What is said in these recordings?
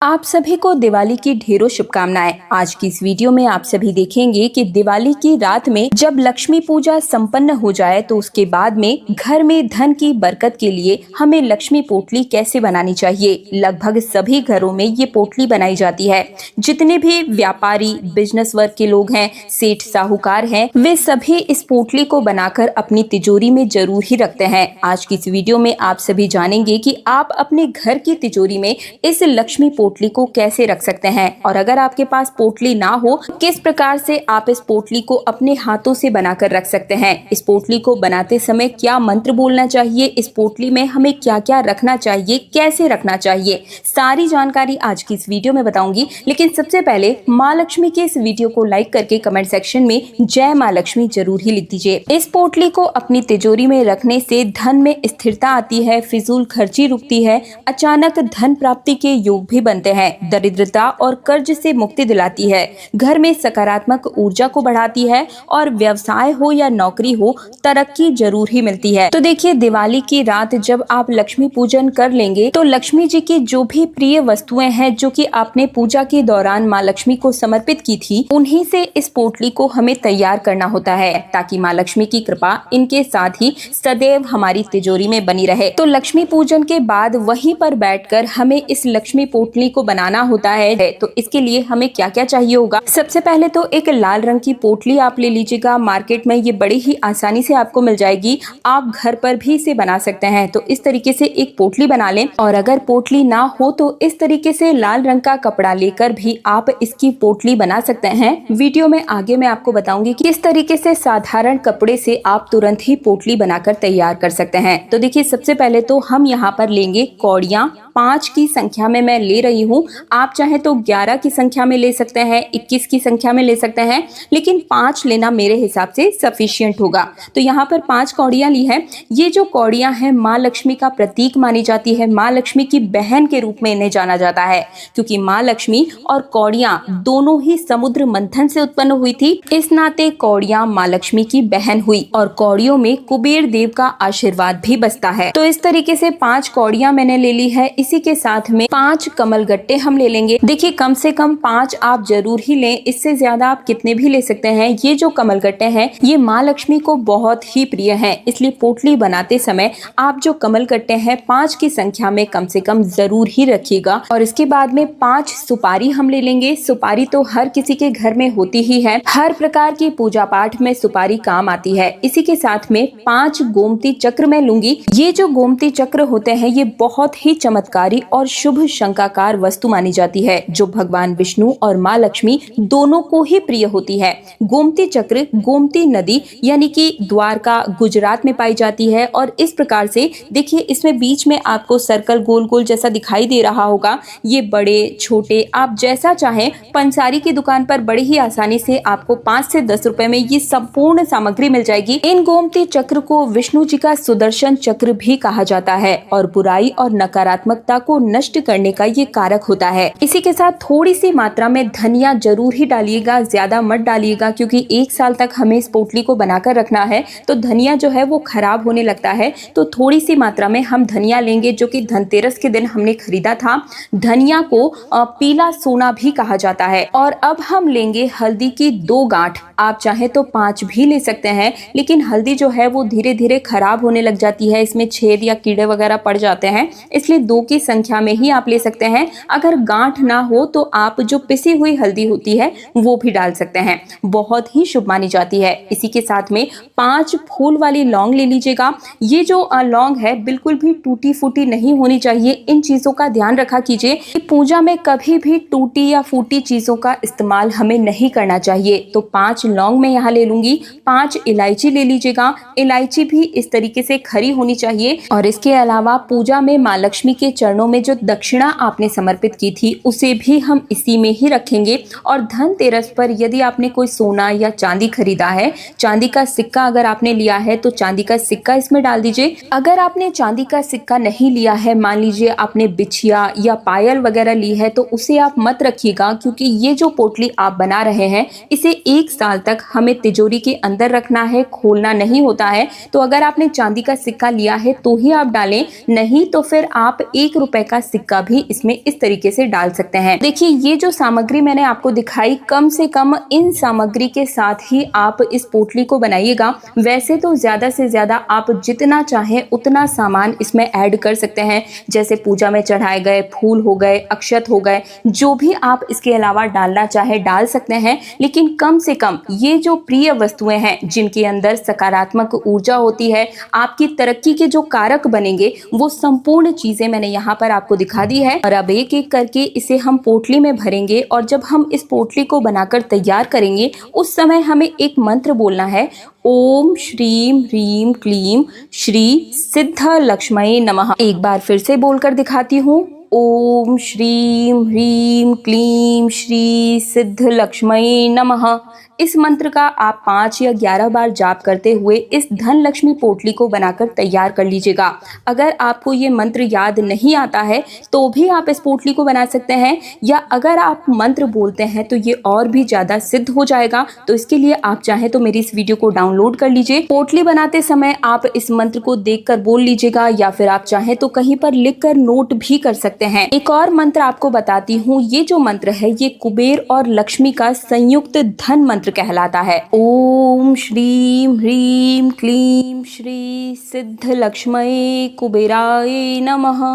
आप सभी को दिवाली की ढेरों शुभकामनाएं। आज की इस वीडियो में आप सभी देखेंगे कि दिवाली की रात में जब लक्ष्मी पूजा संपन्न हो जाए तो उसके बाद में घर में धन की बरकत के लिए हमें लक्ष्मी पोटली कैसे बनानी चाहिए। लगभग सभी घरों में ये पोटली बनाई जाती है। जितने भी व्यापारी बिजनेस वर्ग के लोग हैं, सेठ साहूकार हैं, वे सभी इस पोटली को बनाकर अपनी तिजोरी में जरूर ही रखते हैं। आज की इस वीडियो में आप सभी जानेंगे कि आप अपने घर की तिजोरी में इस लक्ष्मी पोटली को कैसे रख सकते हैं, और अगर आपके पास पोटली ना हो किस प्रकार से आप इस पोटली को अपने हाथों से बनाकर रख सकते हैं। इस पोटली को बनाते समय क्या मंत्र बोलना चाहिए, इस पोटली में हमें क्या क्या रखना चाहिए, कैसे रखना चाहिए, सारी जानकारी आज की इस वीडियो में बताऊंगी। लेकिन सबसे पहले माँ लक्ष्मी के इस वीडियो को लाइक करके कमेंट सेक्शन में जय माँ लक्ष्मी जरूर ही लिख दीजिए। इस पोटली को अपनी तिजोरी में रखने से धन में स्थिरता आती है, फिजूल खर्ची रुकती है, अचानक धन प्राप्ति के योग भी बनते हैं, दरिद्रता और कर्ज से मुक्ति दिलाती है, घर में सकारात्मक ऊर्जा को बढ़ाती है और व्यवसाय हो या नौकरी हो तरक्की जरूर ही मिलती है। तो देखिए, दिवाली की रात जब आप लक्ष्मी पूजन कर लेंगे तो लक्ष्मी जी की जो भी प्रिय वस्तुएं हैं जो कि आपने पूजा के दौरान माँ लक्ष्मी को समर्पित की थी, उन्हीं से इस पोटली को हमें तैयार करना होता है ताकि माँ लक्ष्मी की कृपा इनके साथ ही सदैव हमारी तिजोरी में बनी रहे। तो लक्ष्मी पूजन के बाद वहीं पर बैठकर हमें इस लक्ष्मी पोटली को बनाना होता है। तो इसके लिए हमें क्या क्या चाहिए होगा। सबसे पहले तो एक लाल रंग की पोटली आप ले लीजिएगा। मार्केट में ये बड़ी ही आसानी से आपको मिल जाएगी, आप घर पर भी इसे बना सकते हैं। तो इस तरीके से एक पोटली बना लें, और अगर पोटली ना हो तो इस तरीके से लाल रंग का कपड़ा लेकर भी आप इसकी पोटली बना सकते हैं। वीडियो में आगे मैं आपको बताऊंगी कि किस तरीके से साधारण कपड़े से आप तुरंत ही पोटली बनाकर तैयार कर सकते हैं। तो देखिए, सबसे पहले तो हम यहाँ पर लेंगे कौड़ियाँ। 5 की संख्या में मैं ले रही हूँ, आप चाहे तो 11 की संख्या में ले सकते हैं, 21 की संख्या में ले सकते हैं, लेकिन 5 लेना मेरे हिसाब से सफिशिएंट होगा। तो यहाँ पर 5 कौड़ियाँ ली है। ये जो कौड़ियाँ हैं माँ लक्ष्मी का प्रतीक मानी जाती है, माँ लक्ष्मी की बहन के रूप में इन्हें जाना जाता है, क्योंकि माँ लक्ष्मी और कौड़ियाँ दोनों ही समुद्र मंथन से उत्पन्न हुई थी। इस नाते कौड़ियाँ माँ लक्ष्मी की बहन हुई, और कौड़ियों में कुबेर देव का आशीर्वाद भी बसता है। तो इस तरीके से 5 कौड़ियाँ मैंने ले ली है। इसी के साथ में 5 कमल गट्टे हम ले लेंगे। देखिए, कम से कम 5 आप जरूर ही लें, इससे ज्यादा आप कितने भी ले सकते हैं। ये जो कमल गट्टे हैं ये माँ लक्ष्मी को बहुत ही प्रिय हैं, इसलिए पोटली बनाते समय आप जो कमल गट्टे हैं 5 की संख्या में कम से कम जरूर ही रखिएगा। और इसके बाद में 5 सुपारी हम ले लेंगे। सुपारी तो हर किसी के घर में होती ही है, हर प्रकार की पूजा पाठ में सुपारी काम आती है। इसी के साथ में 5 गोमती चक्र मैं लूंगी। ये जो गोमती चक्र होते हैं ये बहुत ही चमत्कारी और शुभ शंकाकार वस्तु मानी जाती है, जो भगवान विष्णु और माँ लक्ष्मी दोनों को ही प्रिय होती है। गोमती चक्र गोमती नदी यानी कि द्वारका गुजरात में पाई जाती है, और इस प्रकार से देखिए, इसमें बीच में आपको सर्कल गोल गोल जैसा दिखाई दे रहा होगा। ये बड़े छोटे आप जैसा चाहें, पंसारी की दुकान पर बड़ी ही आसानी से आपको 5 से 10 रुपए में ये संपूर्ण सामग्री मिल जाएगी। इन गोमती चक्र को विष्णु जी का सुदर्शन चक्र भी कहा जाता है, और बुराई और नकारात्मकता को नष्ट करने का ये कारक होता है। इसी के साथ थोड़ी सी मात्रा में धनिया जरूर ही डालिएगा, ज्यादा मत डालिएगा, क्योंकि 1 साल तक हमें इस पोटली को बनाकर रखना है। तो धनिया जो है वो खराब होने लगता है, तो थोड़ी सी मात्रा में हम धनिया लेंगे, जो कि धनतेरस के दिन हमने खरीदा था। धनिया को पीला सोना भी कहा जाता है। और अब हम लेंगे हल्दी की 2 गांठ। आप चाहे तो 5 भी ले सकते हैं, लेकिन हल्दी जो है वो धीरे धीरे खराब होने लग जाती है, इसमें छेद या कीड़े वगैरह पड़ जाते हैं, इसलिए 2 की संख्या में ही आप ले सकते हैं। अगर गांठ ना हो तो आप जो पिसी हुई हल्दी होती है वो भी डाल सकते हैं, बहुत ही शुभ मानी जाती है। इसी के साथ में 5 फूल वाली लौंग ले लीजिएगा। ये जो लौंग है बिल्कुल भी टूटी फूटी नहीं होनी चाहिए, इन चीजों का ध्यान रखा कीजिए। पूजा में कभी भी टूटी या फूटी चीजों का इस्तेमाल हमें नहीं करना चाहिए। तो 5 लौंग मैं यहाँ ले लूंगी। 5 इलायची ले लीजिएगा। इलायची भी इस तरीके से खरी होनी चाहिए। और इसके अलावा पूजा में माँ लक्ष्मी के चरणों में जो दक्षिणा आपने समर्पित की थी उसे भी हम इसी में ही रखेंगे। और धनतेरस पर यदि आपने कोई सोना या चांदी खरीदा है, चांदी का सिक्का अगर आपने लिया है तो चांदी का सिक्का इसमें डाल दीजिए। अगर आपने चांदी का सिक्का नहीं लिया है, मान लीजिए आपने बिछिया या पायल वगैरह ली है, तो उसे आप मत रखिएगा, क्योंकि ये जो पोटली आप बना रहे हैं इसे 1 साल तक हमें तिजोरी के अंदर रखना है, खोलना नहीं होता है। तो अगर आपने चांदी का सिक्का लिया है तो ही आप डालें, नहीं तो फिर आप 1 ₹1 का सिक्का भी इसमें इस तरीके से डाल सकते हैं। देखिए ये जो सामग्री मैंने आपको दिखाई, कम से कम इन सामग्री के साथ ही आप इस पोटली को बनाइएगा। वैसे तो ज्यादा से ज्यादा आप जितना चाहें उतना सामान इसमें ऐड कर सकते हैं, जैसे पूजा में चढ़ाए गए फूल हो गए, अक्षत हो गए, जो भी आप इसके अलावा डालना चाहे डाल सकते हैं। लेकिन कम से कम ये जो प्रिय वस्तुएं हैं जिनके अंदर सकारात्मक ऊर्जा होती है, आपकी तरक्की के जो कारक बनेंगे, वो संपूर्ण चीजें मैंने यहाँ पर आपको दिखा दी है। और अब एक एक करके इसे हम पोटली में भरेंगे और जब हम इस पोटली को बनाकर तैयार करेंगे उस समय हमें एक मंत्र बोलना है, ओम श्रीम ह्रीम क्लीम श्री सिद्ध लक्ष्मये नमः। एक बार फिर से बोलकर दिखाती हूँ, ओम श्रीम ह्रीम क्लीम श्री सिद्ध लक्ष्मये नमः। इस मंत्र का आप 5 या 11 बार जाप करते हुए इस धन लक्ष्मी पोटली को बनाकर तैयार कर लीजिएगा। अगर आपको ये मंत्र याद नहीं आता है तो भी आप इस पोटली को बना सकते हैं, या अगर आप मंत्र बोलते हैं तो ये और भी ज्यादा सिद्ध हो जाएगा। तो इसके लिए आप चाहें तो मेरी इस वीडियो को डाउनलोड कर लीजिए। पोटली बनाते समय आप इस मंत्र को देखकर बोल लीजिएगा, या फिर आप चाहें तो कहीं पर लिखकर नोट भी कर सकते हैं। एक और मंत्र आपको बताती हूँ, ये जो मंत्र है ये कुबेर और लक्ष्मी का संयुक्त धन मंत्र कहलाता है। ओम श्रीम ह्रीम क्लीम श्री सिद्ध लक्ष्मये कुबेराय नमः।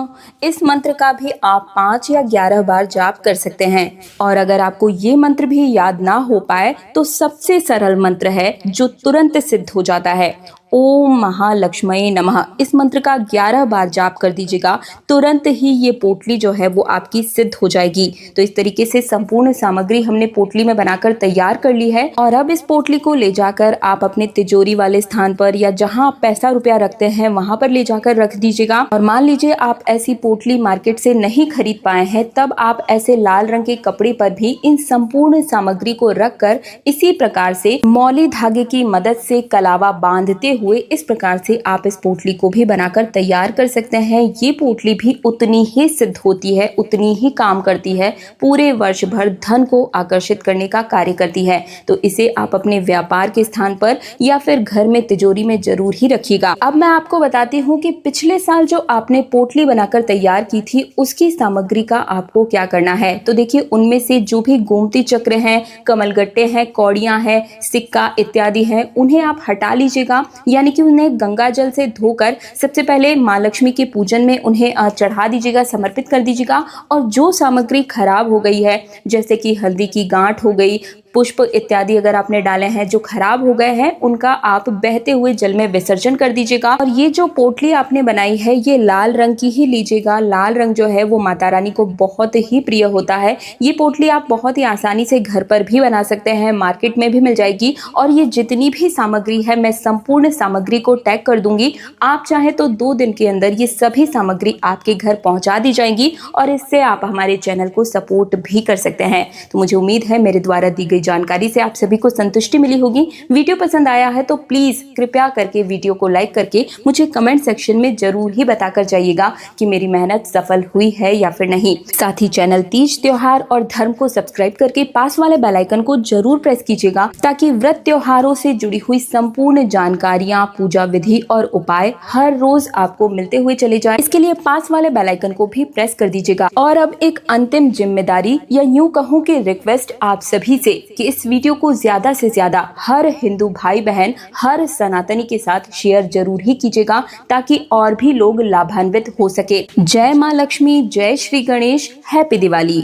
इस मंत्र का भी आप 5 या 11 बार जाप कर सकते हैं। और अगर आपको ये मंत्र भी याद ना हो पाए तो सबसे सरल मंत्र है जो तुरंत सिद्ध हो जाता है, ओम महालक्ष्मये नमः। इस मंत्र का 11 बार जाप कर दीजिएगा, तुरंत ही ये पोटली जो है वो आपकी सिद्ध हो जाएगी। तो इस तरीके से संपूर्ण सामग्री हमने पोटली में बनाकर तैयार कर ली है। और अब इस पोटली को ले जाकर आप अपने तिजोरी वाले स्थान पर या जहां आप पैसा रुपया रखते हैं वहां पर ले जाकर रख दीजिएगा। और मान लीजिए आप ऐसी पोटली मार्केट से नहीं खरीद पाए हैं, तब आप ऐसे लाल रंग के कपड़े पर भी इन संपूर्ण सामग्री को रख कर इसी प्रकार से मौली धागे की मदद से कलावा बांधते हुए इस प्रकार से आप इस पोटली को भी बनाकर तैयार कर सकते हैं। ये पोटली भी उतनी ही सिद्ध होती है, उतनी ही काम करती है, पूरे वर्ष भर धन को आकर्षित करने का कार्य करती है। तो इसे आप अपने व्यापार के स्थान पर या फिर घर में तिजोरी में जरूर ही रखिएगा। अब मैं आपको बताती हूँ कि पिछले साल जो आपने पोटली बनाकर तैयार की थी उसकी सामग्री का आपको क्या करना है। तो देखिए उनमें से जो भी गोमती चक्र हैं, कमलगट्टे हैं, कौड़ियां हैं, सिक्का इत्यादि हैं, उन्हें आप हटा लीजिएगा। यानी कि उन्हें गंगा जल से धोकर सबसे पहले माँ लक्ष्मी के पूजन में उन्हें चढ़ा दीजिएगा, समर्पित कर दीजिएगा। और जो सामग्री खराब हो गई है, जैसे कि हल्दी की गांठ हो गई, पुष्प इत्यादि अगर आपने डाले हैं जो खराब हो गए हैं, उनका आप बहते हुए जल में विसर्जन कर दीजिएगा। और ये जो पोटली आपने बनाई है ये लाल रंग की ही लीजिएगा। लाल रंग जो है वो माता रानी को बहुत ही प्रिय होता है। ये पोटली आप बहुत ही आसानी से घर पर भी बना सकते हैं, मार्केट में भी मिल जाएगी। और ये जितनी भी सामग्री है मैं संपूर्ण सामग्री को टैग कर दूंगी। आप चाहे तो 2 दिन के अंदर ये सभी सामग्री आपके घर पहुंचा दी जाएंगी और इससे आप हमारे चैनल को सपोर्ट भी कर सकते हैं। तो मुझे उम्मीद है मेरे द्वारा दी गई जानकारी से आप सभी को संतुष्टि मिली होगी। वीडियो पसंद आया है तो प्लीज कृपया करके वीडियो को लाइक करके मुझे कमेंट सेक्शन में जरूर ही बताकर जाइएगा कि मेरी मेहनत सफल हुई है या फिर नहीं। साथ ही चैनल तीज त्योहार और धर्म को सब्सक्राइब करके पास वाले बेल आइकन को जरूर प्रेस कीजिएगा, ताकि व्रत त्योहारों से जुड़ी हुई संपूर्ण जानकारियां, पूजा विधि और उपाय हर रोज आपको मिलते हुए चले जाए। इसके लिए पास वाले बेल आइकन को भी प्रेस कर दीजिएगा। और अब एक अंतिम जिम्मेदारी या यूं कहूं कि रिक्वेस्ट आप सभी से कि इस वीडियो को ज्यादा से ज्यादा हर हिंदू भाई बहन, हर सनातनी के साथ शेयर जरूर ही कीजिएगा, ताकि और भी लोग लाभान्वित हो सके। जय माँ लक्ष्मी, जय श्री गणेश, हैप्पी दिवाली।